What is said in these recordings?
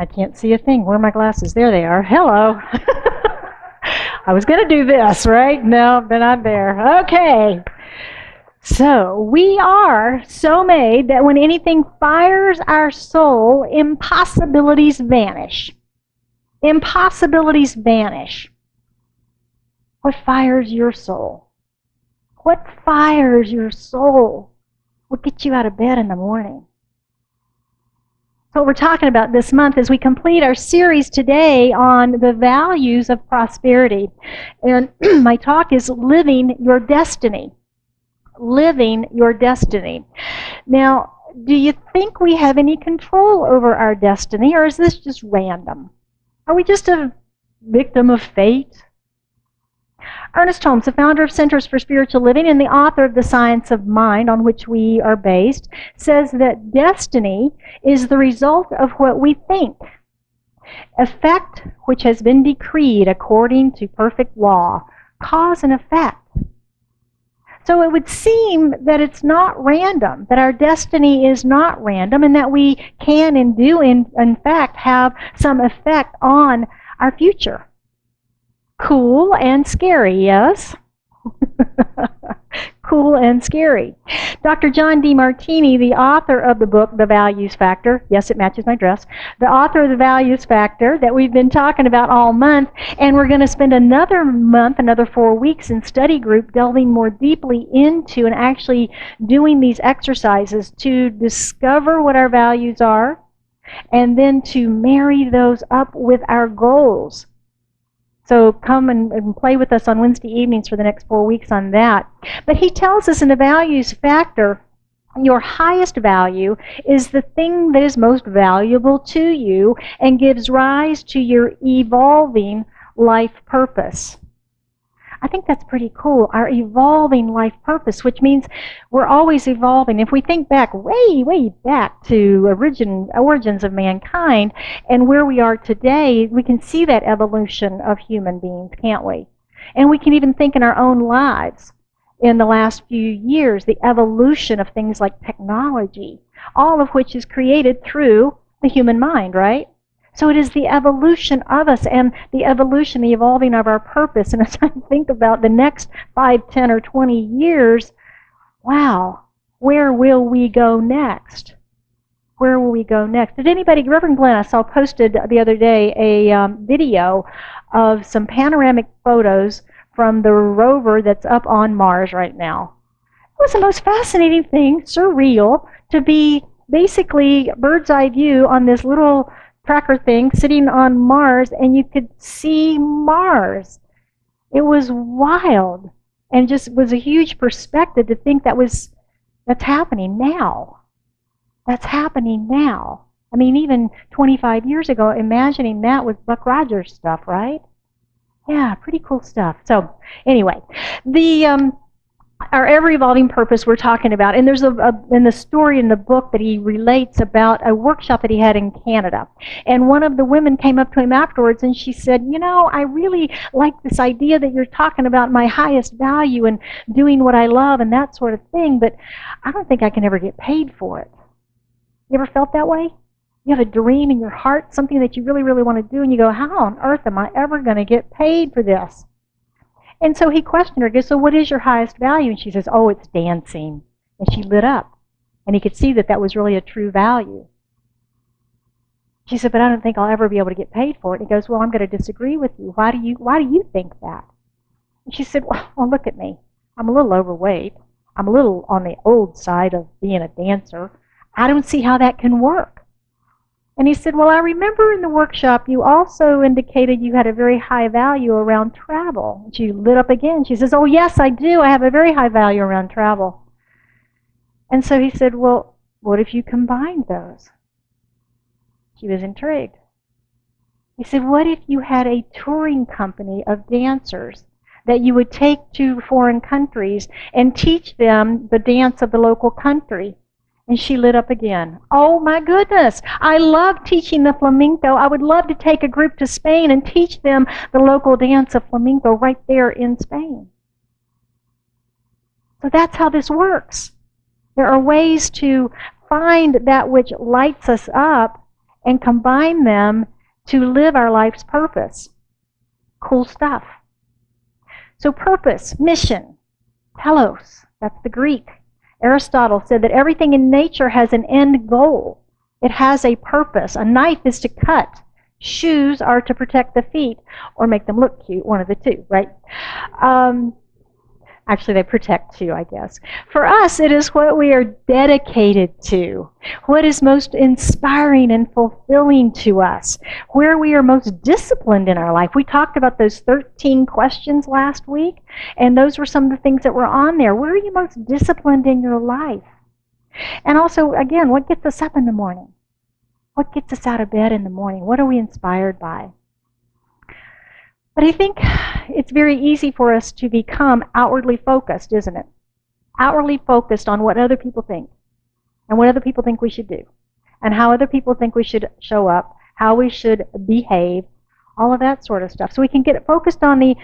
I can't see a thing. Where are my glasses? There they are. Hello. I was going to do this, right? No, they're not there. Okay. So we are so made that when anything fires our soul, impossibilities vanish. Impossibilities vanish. What fires your soul? What fires your soul? What gets you out of bed in the morning? So what we're talking about this month as we complete our series today on the values of prosperity. And my talk is Living Your Destiny. Living your destiny. Now, do you think we have any control over our destiny, or is this just random? Are we just a victim of fate? Ernest Holmes, the founder of Centers for Spiritual Living and the author of The Science of Mind, on which we are based, says that destiny is the result of what we think. Effect which has been decreed according to perfect law. Cause and effect. So it would seem that it's not random, that our destiny is not random, and that we can and do, in fact, have some effect on our future. Cool and scary, yes? Cool and scary. Dr. John Demartini, the author of the book, The Values Factor, yes, it matches my dress, the author of The Values Factor that we've been talking about all month, and we're going to spend another month, another 4 weeks in study group delving more deeply into and actually doing these exercises to discover what our values are and then to marry those up with our goals. So come and play with us on Wednesday evenings for the next 4 weeks on that. But he tells us in the values factor, your highest value is the thing that is most valuable to you and gives rise to your evolving life purpose. I think that's pretty cool, our evolving life purpose, which means we're always evolving. If we think back, way back to origins of mankind and where we are today, we can see that evolution of human beings, can't we? And we can even think in our own lives in the last few years, the evolution of things like technology, all of which is created through the human mind, right? So it is the evolution of us and the evolution, the evolving of our purpose. And as I think about the next 5, 10, or 20 years, wow, where will we go next? Where will we go next? Did anybody, Reverend Glenn, I saw posted the other day a video of some panoramic photos from the rover that's up on Mars right now. It was the most fascinating thing, surreal, to be basically bird's eye view on this little tracker thing sitting on Mars, and you could see Mars. It was wild, and just was a huge perspective to think that's happening now. That's happening now. I mean, even 25 years ago, imagining that was Buck Rogers stuff, right? Yeah, pretty cool stuff. So anyway, our ever-evolving purpose we're talking about, and there's in the story in the book that he relates about a workshop that he had in Canada. And one of the women came up to him afterwards and she said, you know, I really like this idea that you're talking about my highest value and doing what I love and that sort of thing, but I don't think I can ever get paid for it. You ever felt that way? You have a dream in your heart, something that you really, really want to do, and you go, how on earth am I ever going to get paid for this? And so he questioned her, so what is your highest value? And she says, oh, it's dancing. And she lit up. And he could see that that was really a true value. She said, but I don't think I'll ever be able to get paid for it. And he goes, well, I'm going to disagree with you. Why do you think that? And she said, well, look at me. I'm a little overweight. I'm a little on the old side of being a dancer. I don't see how that can work. And he said, well, I remember in the workshop you also indicated you had a very high value around travel. And she lit up again. She says, oh, yes, I do. I have a very high value around travel. And so he said, well, what if you combined those? She was intrigued. He said, what if you had a touring company of dancers that you would take to foreign countries and teach them the dance of the local country? And she lit up again. Oh my goodness, I love teaching the flamenco. I would love to take a group to Spain and teach them the local dance of flamenco right there in Spain. So that's how this works. There are ways to find that which lights us up and combine them to live our life's purpose. Cool stuff. So purpose, mission, telos, that's the Greek. Aristotle said that everything in nature has an end goal. It has a purpose. A knife is to cut. Shoes are to protect the feet or make them look cute, one of the two, right? Actually, they protect too, I guess. For us, it is what we are dedicated to, what is most inspiring and fulfilling to us, where we are most disciplined in our life. We talked about those 13 questions last week, and those were some of the things that were on there. Where are you most disciplined in your life? And also, again, what gets us up in the morning? What gets us out of bed in the morning? What are we inspired by? But I think it's very easy for us to become outwardly focused, isn't it? Outwardly focused on what other people think and what other people think we should do and how other people think we should show up, how we should behave, all of that sort of stuff. So we can get focused on the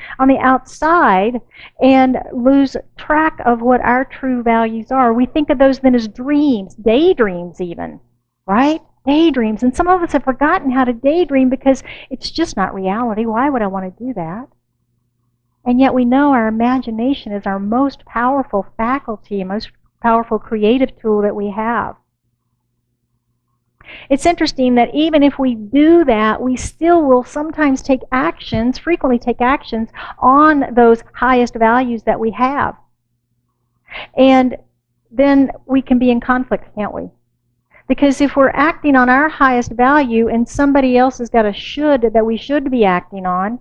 outside and lose track of what our true values are. We think of those then as dreams, daydreams even, right? Daydreams. And some of us have forgotten how to daydream because it's just not reality. Why would I want to do that? And yet we know our imagination is our most powerful faculty, most powerful creative tool that we have. It's interesting that even if we do that, we still will sometimes take actions, frequently take actions on those highest values that we have. And then we can be in conflict, can't we? Because if we're acting on our highest value and somebody else has got a should that we should be acting on,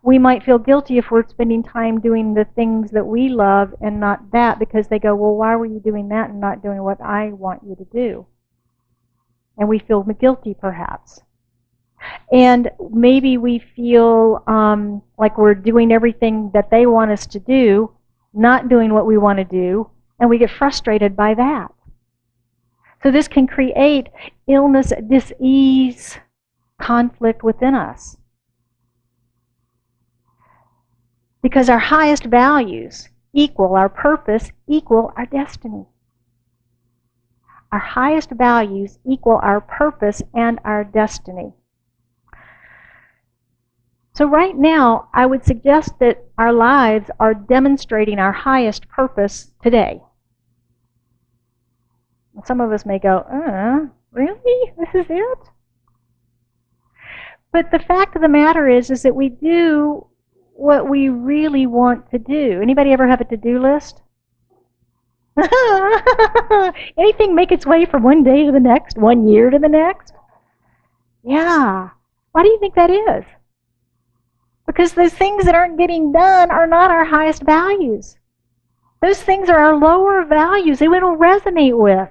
we might feel guilty if we're spending time doing the things that we love and not that, because they go, well, why were you doing that and not doing what I want you to do? And we feel guilty perhaps. And maybe we feel like we're doing everything that they want us to do, not doing what we want to do, and we get frustrated by that. So this can create illness, dis-ease, conflict within us. Because our highest values equal our purpose, equal our destiny. Our highest values equal our purpose and our destiny. So right now, I would suggest that our lives are demonstrating our highest purpose today. Some of us may go, really? This is it? But the fact of the matter is that we do what we really want to do. Anybody ever have a to-do list? Anything make its way from one day to the next, 1 year to the next? Yeah. Why do you think that is? Because those things that aren't getting done are not our highest values. Those things are our lower values. They will resonate with.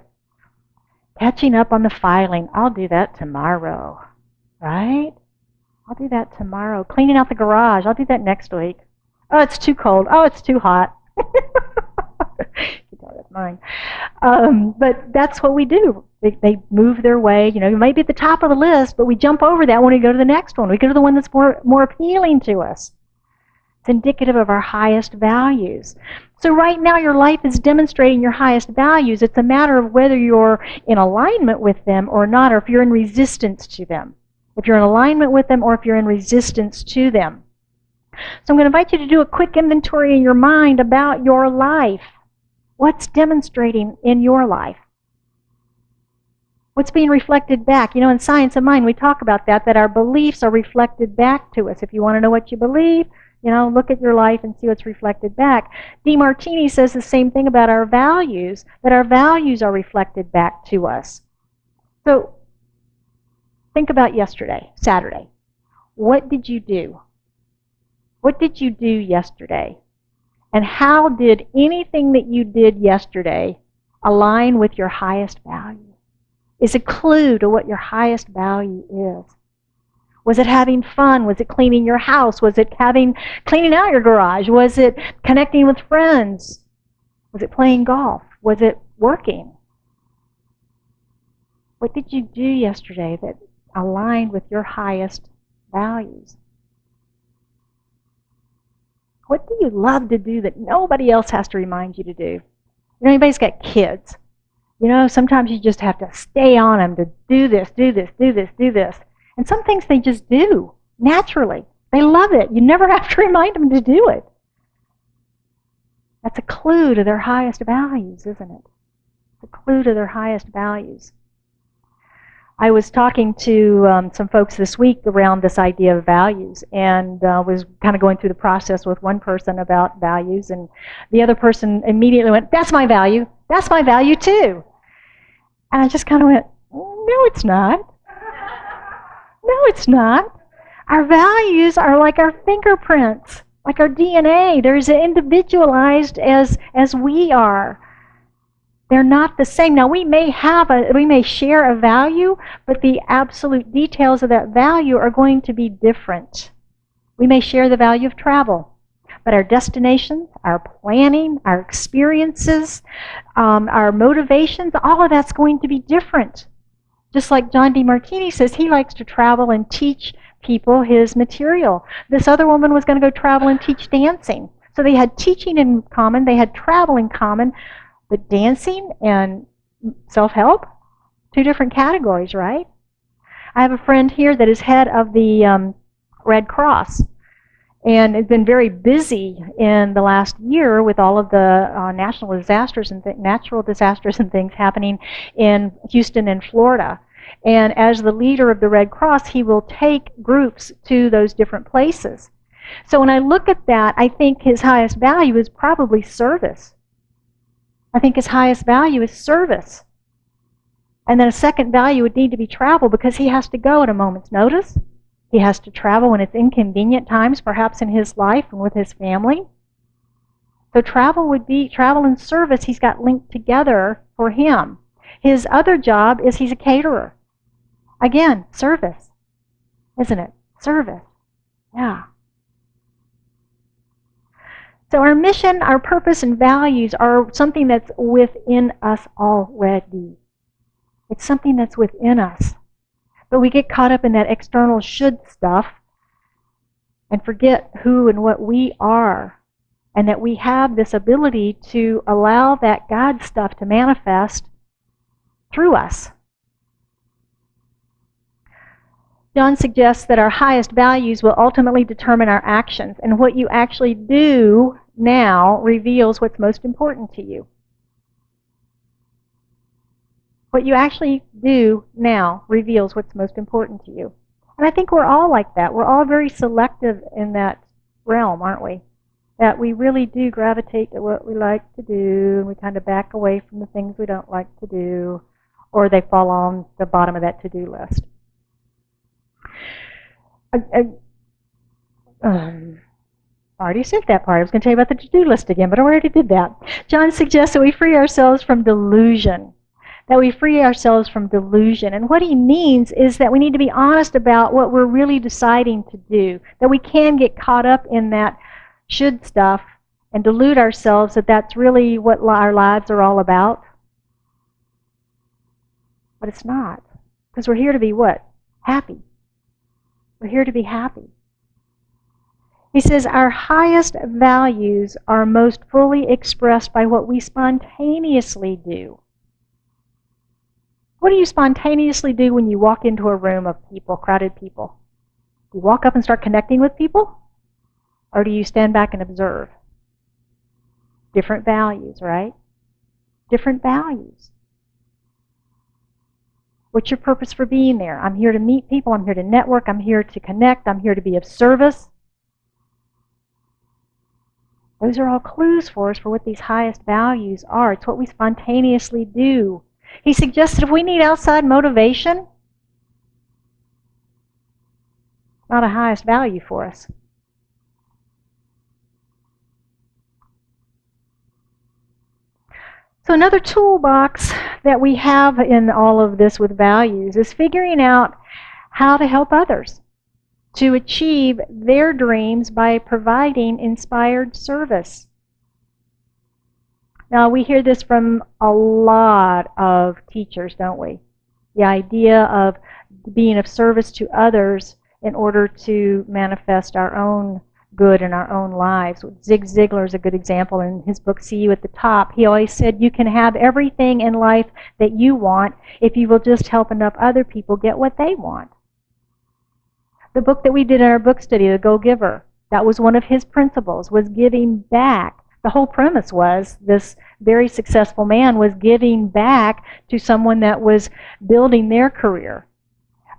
Catching up on the filing. I'll do that tomorrow. Right? I'll do that tomorrow. Cleaning out the garage. I'll do that next week. Oh, it's too cold. Oh, it's too hot. That's mine. But that's what we do. They move their way. You know, you might be at the top of the list, but we jump over that when we go to the next one. We go to the one that's more appealing to us. It's indicative of our highest values. So right now your life is demonstrating your highest values. It's a matter of whether you're in alignment with them or not, or if you're in resistance to them. If you're in alignment with them or if you're in resistance to them. So I'm going to invite you to do a quick inventory in your mind about your life. What's demonstrating in your life? What's being reflected back? You know, in Science of Mind, we talk about that our beliefs are reflected back to us. If you want to know what you believe, you know, look at your life and see what's reflected back. DeMartini says the same thing about our values, that our values are reflected back to us. So think about yesterday, Saturday. What did you do? What did you do yesterday? And how did anything that you did yesterday align with your highest value? Is a clue to what your highest value is. Was it having fun? Was it cleaning your house? Was it cleaning out your garage? Was it connecting with friends? Was it playing golf? Was it working? What did you do yesterday that aligned with your highest values? What do you love to do that nobody else has to remind you to do? You know, anybody's got kids. You know, sometimes you just have to stay on them to do this, do this, do this, do this. And some things they just do naturally. They love it. You never have to remind them to do it. That's a clue to their highest values, isn't it? It's a clue to their highest values. I was talking to some folks this week around this idea of values, and was kind of going through the process with one person about values, and the other person immediately went, "That's my value. That's my value too." And I just kind of went, "No, it's not. No, it's not. Our values are like our fingerprints, like our DNA. They're as individualized as we are. They're not the same. Now, we may share a value, but the absolute details of that value are going to be different. We may share the value of travel, but our destinations, our planning, our experiences, our motivations, all of that's going to be different. Just like John DeMartini says, he likes to travel and teach people his material. This other woman was going to go travel and teach dancing. So they had teaching in common, they had travel in common, but dancing and self-help, two different categories, right? I have a friend here that is head of the Red Cross, and has been very busy in the last year with all of the natural disasters and things happening in Houston and Florida. And as the leader of the Red Cross, he will take groups to those different places. So when I look at that, I think his highest value is probably service. I think his highest value is service. And then a second value would need to be travel, because he has to go at a moment's notice. He has to travel when it's inconvenient times, perhaps in his life and with his family. So travel and service he's got linked together for him. His other job is he's a caterer. Again, service, isn't it? Service. Yeah. So our mission, our purpose, and values are something that's within us already. It's something that's within us. But we get caught up in that external should stuff and forget who and what we are, and that we have this ability to allow that God stuff to manifest through us. John suggests that our highest values will ultimately determine our actions, and what you actually do now reveals what's most important to you. What you actually do now reveals what's most important to you. And I think we're all like that. We're all very selective in that realm, aren't we? That we really do gravitate to what we like to do, and we kind of back away from the things we don't like to do, or they fall on the bottom of that to-do list. I already said that part. I was going to tell you about the to-do list again, but I already did that. John suggests that we free ourselves from delusion. That we free ourselves from delusion. And what he means is that we need to be honest about what we're really deciding to do. That we can get caught up in that should stuff and delude ourselves that that's really what our lives are all about. But it's not. Because we're here to be what? Happy. We're here to be happy. He says our highest values are most fully expressed by what we spontaneously do. What do you spontaneously do when you walk into a room of people, crowded people? Do you walk up and start connecting with people? Or do you stand back and observe? Different values, right? Different values. What's your purpose for being there? I'm here to meet people. I'm here to network. I'm here to connect. I'm here to be of service. Those are all clues for us for what these highest values are. It's what we spontaneously do. He suggests that if we need outside motivation, not a highest value for us. So another toolbox that we have in all of this with values is figuring out how to help others to achieve their dreams by providing inspired service. Now, we hear this from a lot of teachers, don't we? The idea of being of service to others in order to manifest our own good in our own lives. Zig Ziglar is a good example in his book, See You at the Top. He always said, you can have everything in life that you want if you will just help enough other people get what they want. The book that we did in our book study, The Go-Giver, that was one of his principles, was giving back. The whole premise was this very successful man was giving back to someone that was building their career.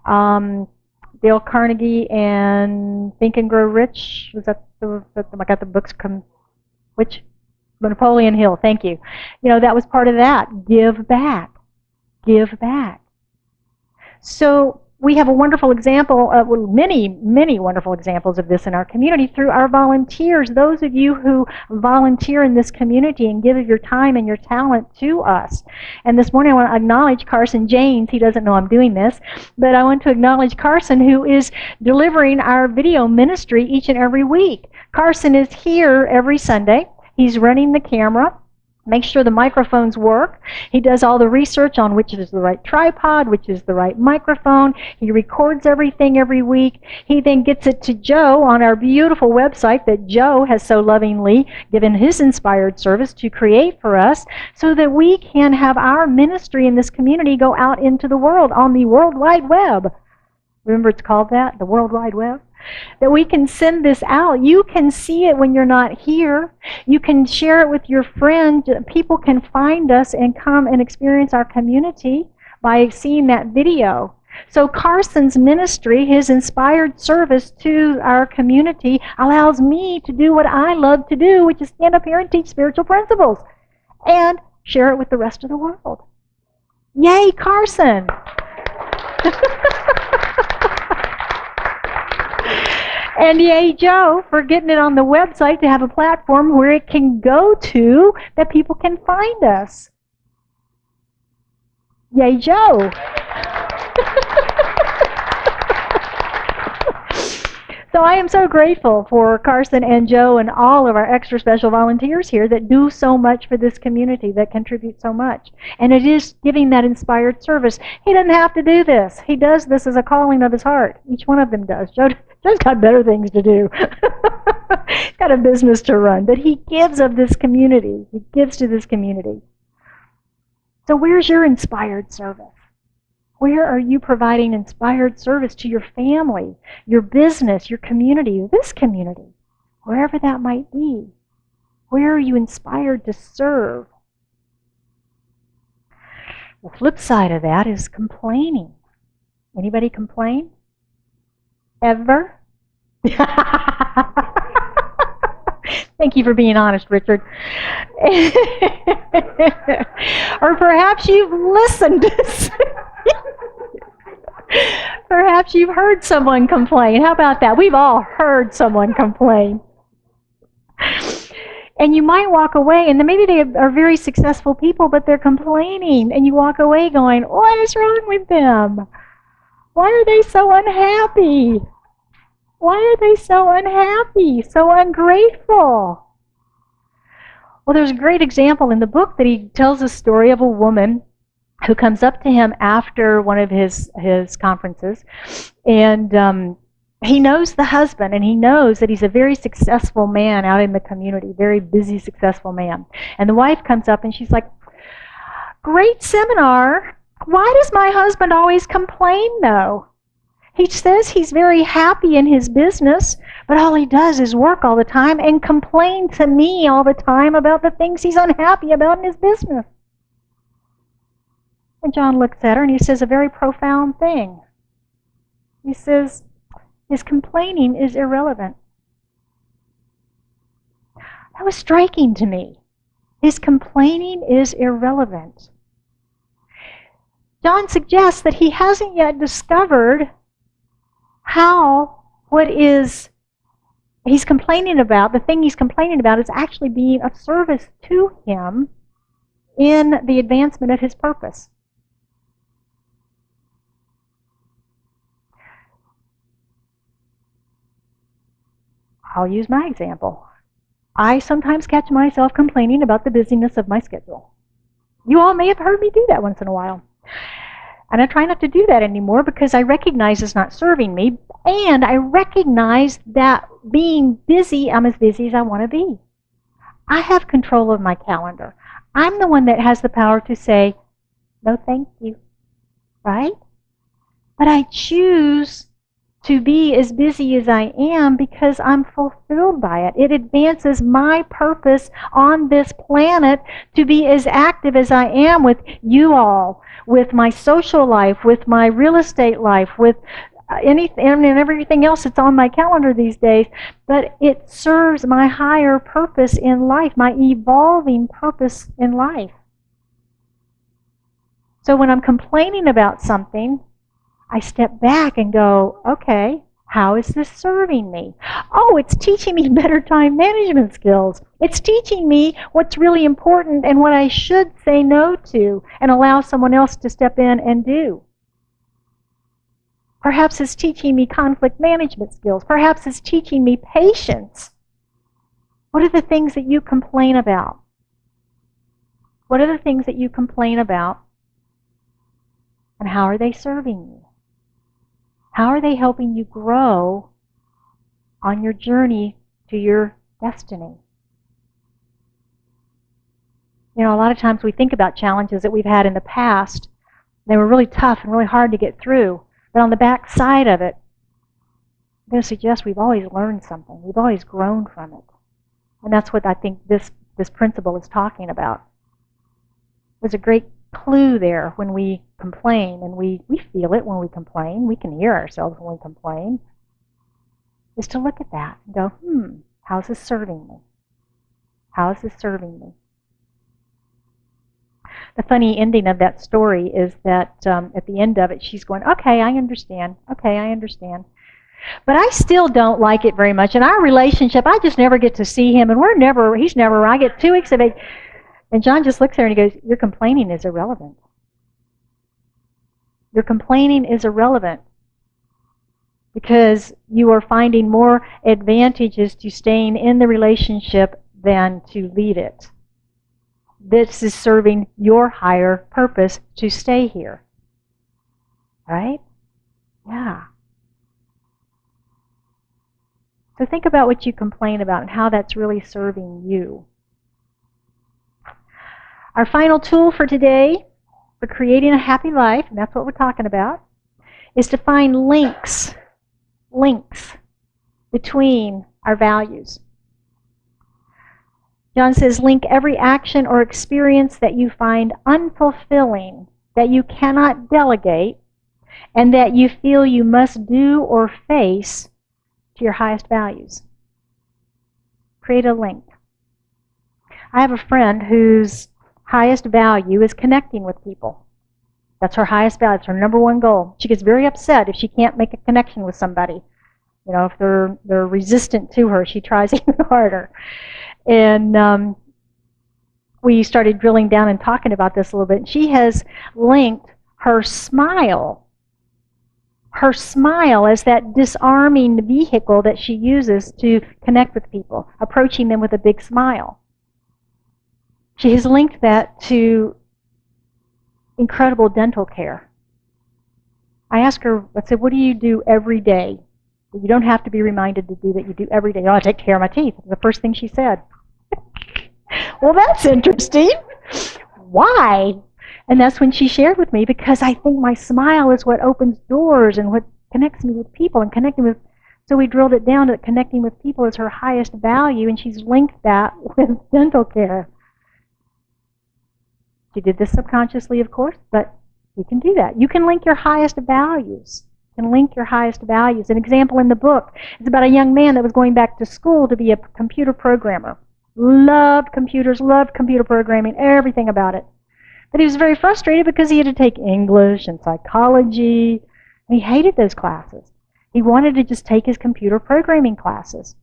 Dale Carnegie and Think and Grow Rich, was that I got the books, which? Napoleon Hill, thank you. You know, that was part of that. Give back. Give back. So we have a wonderful example of many, many wonderful examples of this in our community through our volunteers. Those of you who volunteer in this community and give of your time and your talent to us. And this morning I want to acknowledge Carson James. He doesn't know I'm doing this, but I want to acknowledge Carson, who is delivering our video ministry each and every week. Carson is here every Sunday. He's running the camera. Make sure the microphones work. He does all the research on which is the right tripod, which is the right microphone. He records everything every week. He then gets it to Joe on our beautiful website that Joe has so lovingly given his inspired service to create for us so that we can have our ministry in this community go out into the world on the World Wide Web. Remember it's called that, the World Wide Web? That we can send this out. You can see it when you're not here. You can share it with your friends. People can find us and come and experience our community by seeing that video. So Carson's ministry, his inspired service to our community, allows me to do what I love to do, which is stand up here and teach spiritual principles and share it with the rest of the world. Yay, Carson! And yay, Joe, for getting it on the website to have a platform where it can go to, that people can find us. Yay, Joe. So I am so grateful for Carson and Joe and all of our extra special volunteers here that do so much for this community, that contribute so much. And it is giving that inspired service. He doesn't have to do this. He does this as a calling of his heart. Each one of them does. Joe's got better things to do. He's got a business to run. But he gives of this community. He gives to this community. So where's your inspired service? Where are you providing inspired service to your family, your business, your community, this community, wherever that might be? Where are you inspired to serve? The flip side of that is complaining. Anybody complain? Ever? Thank you for being honest, Richard. Or perhaps you've listened. Perhaps you've heard someone complain. How about that? We've all heard someone complain. And you might walk away, and then maybe they are very successful people, but they're complaining, and you walk away going, what is wrong with them? Why are they so unhappy? Why are they so unhappy, so ungrateful? Well, there's a great example in the book that he tells a story of a woman who comes up to him after one of his conferences, and he knows the husband, and he knows that he's a very successful man out in the community, very busy, successful man. And the wife comes up, and she's like, great seminar. Why does my husband always complain, though? He says he's very happy in his business, but all he does is work all the time and complain to me all the time about the things he's unhappy about in his business. And John looks at her and he says a very profound thing. He says, his complaining is irrelevant. That was striking to me. His complaining is irrelevant. John suggests that he hasn't yet discovered how what is he's complaining about, the thing he's complaining about, is actually being of service to him in the advancement of his purpose. I'll use my example. I sometimes catch myself complaining about the busyness of my schedule. You all may have heard me do that once in a while. And I try not to do that anymore because I recognize it's not serving me, and I recognize that being busy, I'm as busy as I want to be. I have control of my calendar. I'm the one that has the power to say, no thank you, right? But I choose to be as busy as I am because I'm fulfilled by it. It advances my purpose on this planet to be as active as I am with you all, with my social life, with my real estate life, with anything and everything else that's on my calendar these days. But it serves my higher purpose in life, my evolving purpose in life. So when I'm complaining about something, I step back and go, okay, how is this serving me? Oh, it's teaching me better time management skills. It's teaching me what's really important and what I should say no to and allow someone else to step in and do. Perhaps it's teaching me conflict management skills. Perhaps it's teaching me patience. What are the things that you complain about? What are the things that you complain about? And how are they serving you? How are they helping you grow on your journey to your destiny? You know, a lot of times we think about challenges that we've had in the past. They were really tough and really hard to get through. But on the back side of it, I'm going to suggest we've always learned something. We've always grown from it. And that's what I think this principle is talking about. There's a great clue there when we complain, and we feel it when we complain. We can hear ourselves when we complain. Is to look at that and go, how's this serving me? How is this serving me? The funny ending of that story is that at the end of it, she's going, okay, I understand. Okay, I understand. But I still don't like it very much. In our relationship, I just never get to see him, and he's never, I get 2 weeks of it. And John just looks at her and he goes, your complaining is irrelevant. Your complaining is irrelevant because you are finding more advantages to staying in the relationship than to leave it. This is serving your higher purpose to stay here. Right? Yeah. So think about what you complain about and how that's really serving you. Our final tool for today, for creating a happy life, and that's what we're talking about, is to find links between our values. John says, link every action or experience that you find unfulfilling, that you cannot delegate, and that you feel you must do or face to your highest values. Create a link. I have a friend whose highest value is connecting with people. That's her highest value. It's her number one goal. She gets very upset if she can't make a connection with somebody. You know, if they're resistant to her, she tries even harder. And we started drilling down and talking about this a little bit. And she has linked her smile as that disarming vehicle that she uses to connect with people, approaching them with a big smile. She has linked that to incredible dental care. I asked her, I said, what do you do every day? You don't have to be reminded to do that. You do every day. Oh, I take care of my teeth. The first thing she said. Well, that's interesting. Why? And that's when she shared with me, because I think my smile is what opens doors and what connects me with people and connecting with. So we drilled it down to connecting with people is her highest value, and she's linked that with dental care. She did this subconsciously, of course, but you can do that. You can link your highest values. You can link your highest values. An example in the book is about a young man that was going back to school to be a computer programmer. Loved computers, loved computer programming, everything about it. But he was very frustrated because he had to take English and psychology, and he hated those classes. He wanted to just take his computer programming classes.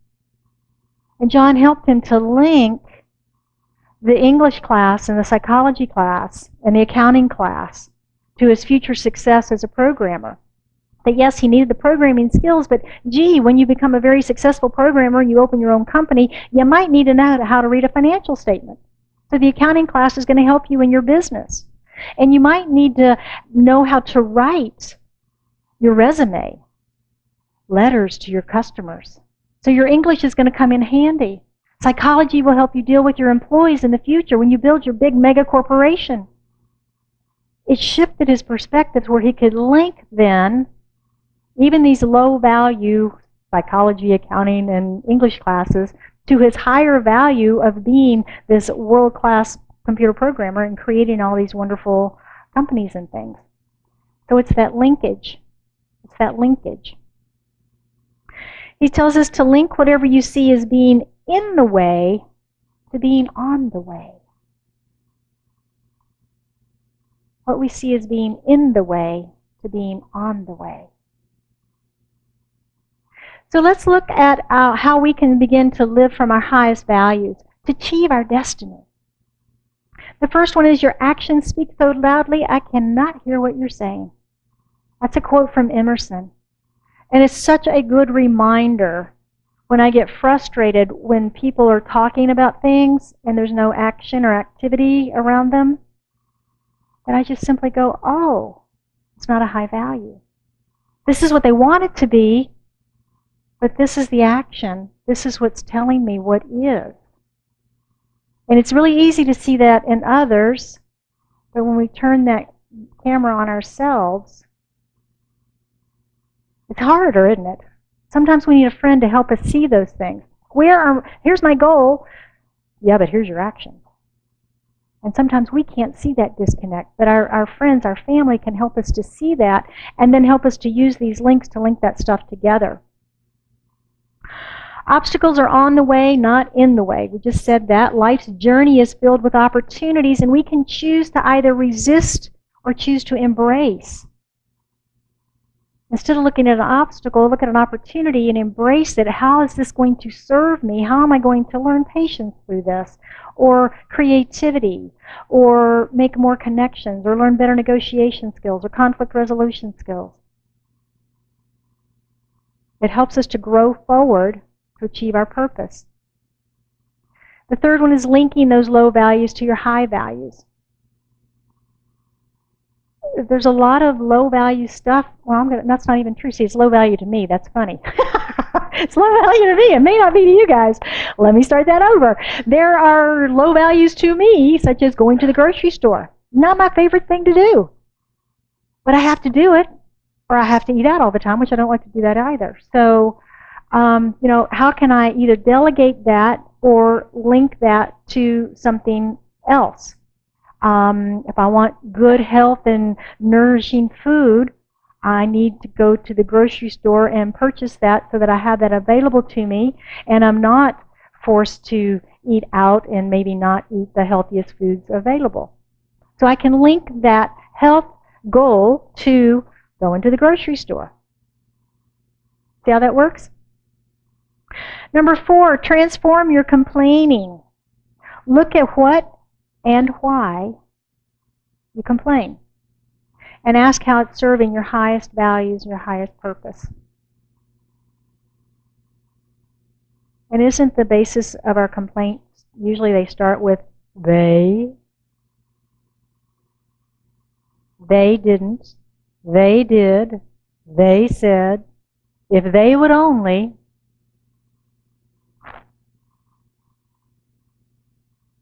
And John helped him to link the English class and the psychology class and the accounting class to his future success as a programmer. That yes, he needed the programming skills, but gee, when you become a very successful programmer and you open your own company, you might need to know how to read a financial statement. So the accounting class is going to help you in your business. And you might need to know how to write your resume, letters to your customers. So your English is going to come in handy. Psychology will help you deal with your employees in the future when you build your big mega corporation. It shifted his perspectives where he could link then even these low-value psychology, accounting, and English classes to his higher value of being this world-class computer programmer and creating all these wonderful companies and things. So it's that linkage. It's that linkage. He tells us to link whatever you see as being in the way to being on the way. What we see as being in the way to being on the way. So let's look at how we can begin to live from our highest values to achieve our destiny. The first one is, your actions speak so loudly I cannot hear what you're saying. That's a quote from Emerson. And it's such a good reminder when I get frustrated when people are talking about things and there's no action or activity around them. And I just simply go, oh, it's not a high value. This is what they want it to be, but this is the action. This is what's telling me what is. And it's really easy to see that in others, but when we turn that camera on ourselves, it's harder, isn't it? Sometimes we need a friend to help us see those things. Here's my goal. Yeah, but here's your action. And sometimes we can't see that disconnect, but our friends, our family can help us to see that and then help us to use these links to link that stuff together. Obstacles are on the way, not in the way. We just said that. Life's journey is filled with opportunities, and we can choose to either resist or choose to embrace. Instead of looking at an obstacle, look at an opportunity and embrace it. How is this going to serve me? How am I going to learn patience through this? Or creativity, or make more connections, or learn better negotiation skills, or conflict resolution skills. It helps us to grow forward to achieve our purpose. The third one is linking those low values to your high values. There's a lot of low value stuff. Well, that's not even true. See, it's low value to me. That's funny. It's low value to me. It may not be to you guys. Let me start that over. There are low values to me, such as going to the grocery store. Not my favorite thing to do. But I have to do it, or I have to eat out all the time, which I don't like to do that either. So, how can I either delegate that or link that to something else? If I want good health and nourishing food, I need to go to the grocery store and purchase that so that I have that available to me, and I'm not forced to eat out and maybe not eat the healthiest foods available. So I can link that health goal to going to the grocery store. See how that works? Number 4, transform your complaining. Look at what and why you complain, and ask how it's serving your highest values, your highest purpose. And isn't the basis of our complaints, usually they start with they didn't, they did, they said, if they would only.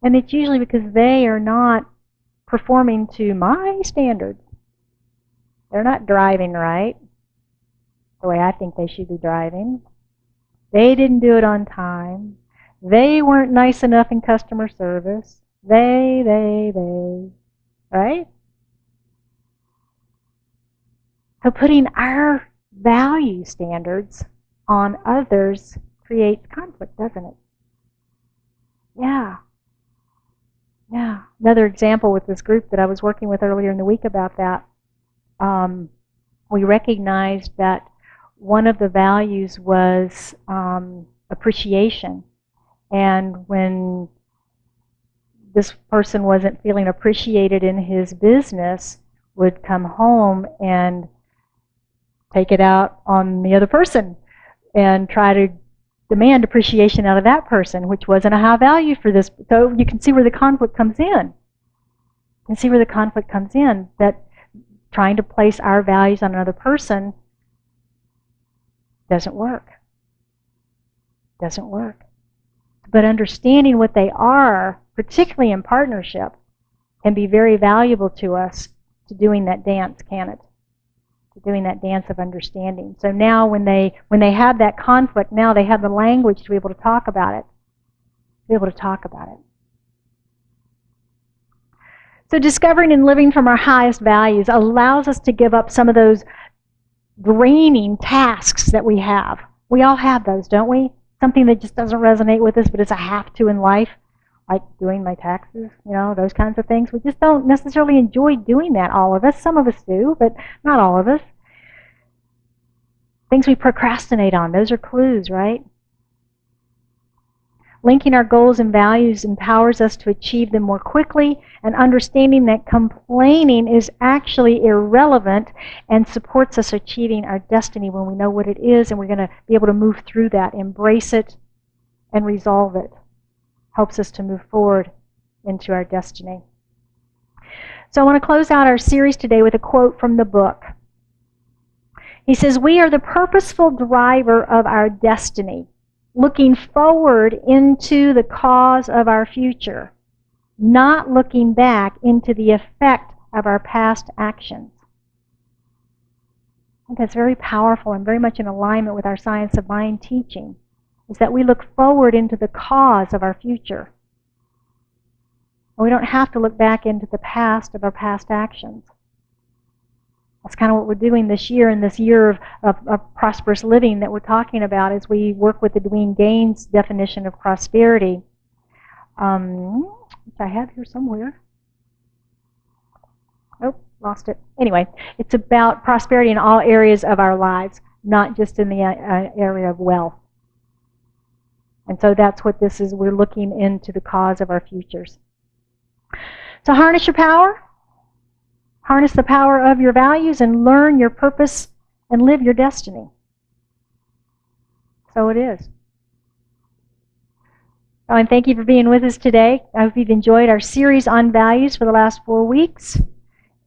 And it's usually because they are not performing to my standards. They're not driving right the way I think they should be driving. They didn't do it on time. They weren't nice enough in customer service. They, right? So putting our value standards on others creates conflict, doesn't it? Yeah. Yeah. Another example with this group that I was working with earlier in the week about that, we recognized that one of the values was appreciation. And when this person wasn't feeling appreciated in his business, would come home and take it out on the other person and try to demand appreciation out of that person, which wasn't a high value for this. So you can see where the conflict comes in. And see where the conflict comes in, that trying to place our values on another person doesn't work. Doesn't work. But understanding what they are, particularly in partnership, can be very valuable to us to doing that dance, can it? To doing that dance of understanding. So now when they have that conflict, now they have the language to be able to talk about it. Be able to talk about it. So discovering and living from our highest values allows us to give up some of those draining tasks that we have. We all have those, don't we? Something that just doesn't resonate with us, but it's a have to in life, like doing my taxes, those kinds of things. We just don't necessarily enjoy doing that, all of us. Some of us do, but not all of us. Things we procrastinate on, those are clues, right? Linking our goals and values empowers us to achieve them more quickly, and understanding that complaining is actually irrelevant and supports us achieving our destiny when we know what it is, and we're going to be able to move through that, embrace it, and resolve it. Helps us to move forward into our destiny. So I want to close out our series today with a quote from the book. He says, "We are the purposeful driver of our destiny, looking forward into the cause of our future, not looking back into the effect of our past actions." I think that's very powerful and very much in alignment with our Science of Mind teaching, is that we look forward into the cause of our future. And we don't have to look back into the past of our past actions. That's kind of what we're doing this year, in this year of prosperous living that we're talking about as we work with the Dwayne Gaines definition of prosperity, which I have here somewhere. Oh, lost it. Anyway, it's about prosperity in all areas of our lives, not just in the area of wealth. And so that's what this is. We're looking into the cause of our futures. So harness your power. Harness the power of your values and learn your purpose and live your destiny. So it is. Oh, and thank you for being with us today. I hope you've enjoyed our series on values for the last 4 weeks,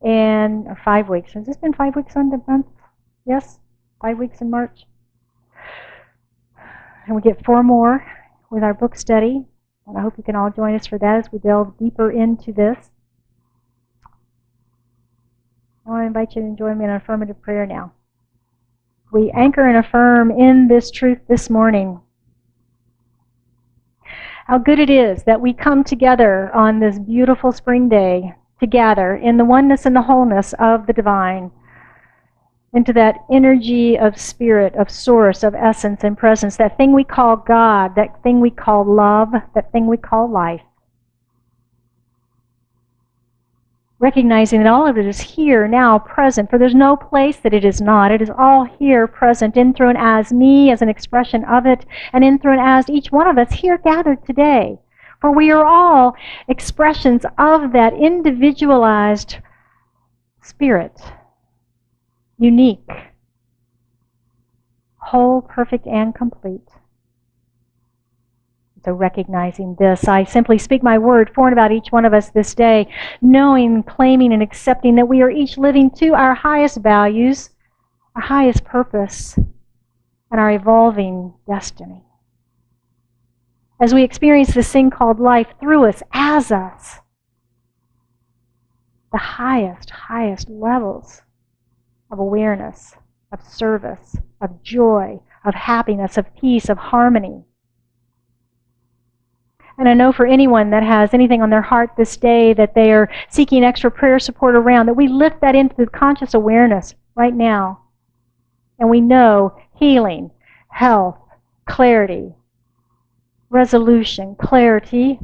or 5 weeks. Has this been 5 weeks on the month? Yes? 5 weeks in March. And we get 4 more with our book study. And I hope you can all join us for that as we delve deeper into this. I want to invite you to join me in an affirmative prayer now. We anchor and affirm in this truth this morning. How good it is that we come together on this beautiful spring day to gather in the oneness and the wholeness of the divine, into that energy of spirit, of source, of essence and presence, that thing we call God, that thing we call love, that thing we call life. Recognizing that all of it is here, now, present, for there's no place that it is not. It is all here, present, in, through, and as me, as an expression of it, and in, through, and as each one of us here gathered today. For we are all expressions of that individualized spirit, unique, whole, perfect, and complete. So recognizing this, I simply speak my word for and about each one of us this day, knowing, claiming, and accepting that we are each living to our highest values, our highest purpose, and our evolving destiny. As we experience this thing called life through us, as us, the highest levels of awareness, of service, of joy, of happiness, of peace, of harmony. And I know for anyone that has anything on their heart this day that they are seeking extra prayer support around, that we lift that into the conscious awareness right now. And we know healing, health, clarity, resolution, clarity,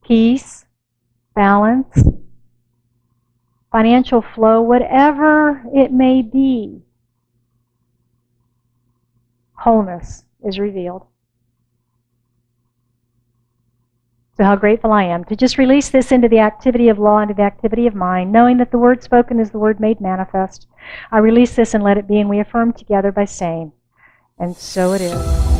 peace, balance, financial flow, whatever it may be, wholeness is revealed. So how grateful I am to just release this into the activity of law, into the activity of mind, knowing that the word spoken is the word made manifest. I release this and let it be, and we affirm together by saying, and so it is.